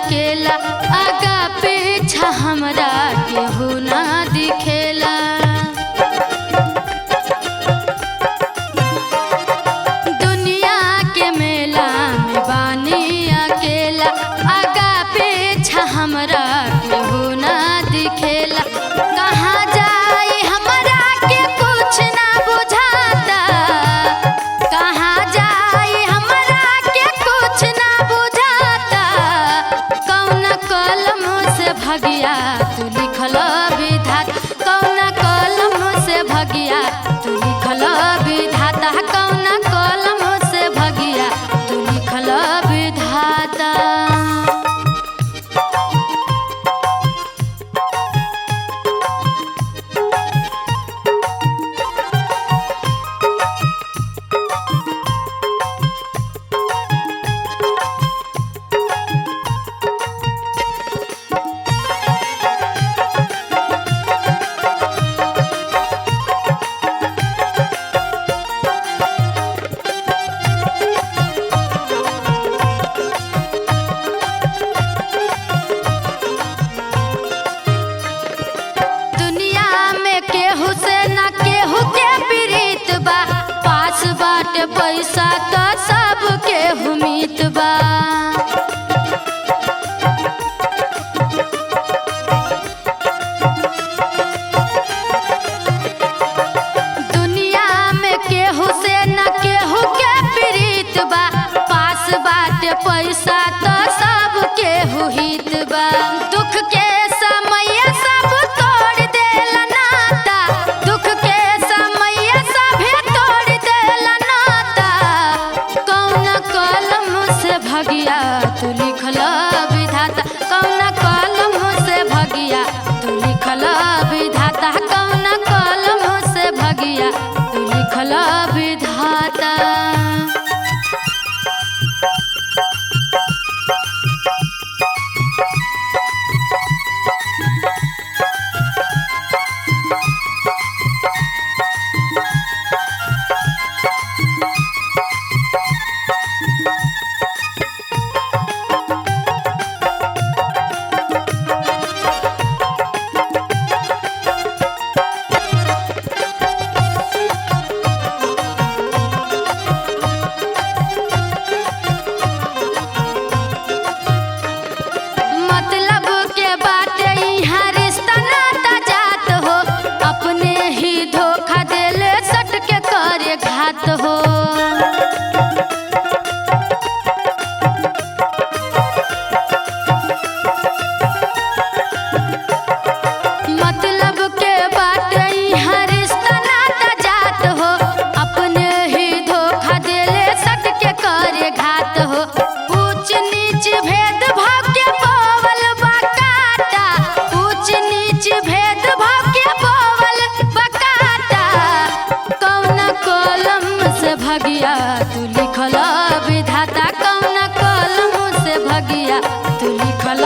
अकेला, आगा पीछा हमरा केहू ना दिखेला। दुनिया के मेला में बानी अकेला, आगा पीछा हमरा केहू ना दिखेला। कहाँ जाई हमरा के कुछ ना बुझाता, कहाँ जाई हमरा के कुछ ना बुझाता। कौन कलम से भगिया तू लिखल विधाता, कौन कलम से भगिया तू लिखल विधाता, कौन कलम से भगिया तू लिखल विधाता। दुनिया में केहू से ना केहू के प्रीत बा, पास बाटे पैसा तो सब केहू मीत बा। दुनिया में केहू से ना केहू के प्रीत बा, पास बाटे पैसा तो सब केहू हित बा। दुख के समय सब तोड़ देला नाता, दुख के समय सभे तोड़ देला नाता। कौन कलम से भगिया तू लिखल विधाता, कौन कलम से भगिया तू लिखल विधाता, कौन कलम से भगिया तू लिखल विधाता। मतलब के बाटे इहाँ रिश्ता नाता जात हो, अपने ही धोखा देले सट के करे घात हो। मतलब के बाटे इहाँ रिश्ता नाता जात हो, अपने ही धोखा देले सट के करे घात हो। ऊंच नीच भेद भाव के बोवल बकाटा, ऊंच नीच भेद भाव के बोवल बकाटा। कौन कलम से भगिया तू लिखल विधाता, कौन कलम से भगिया तू लिखल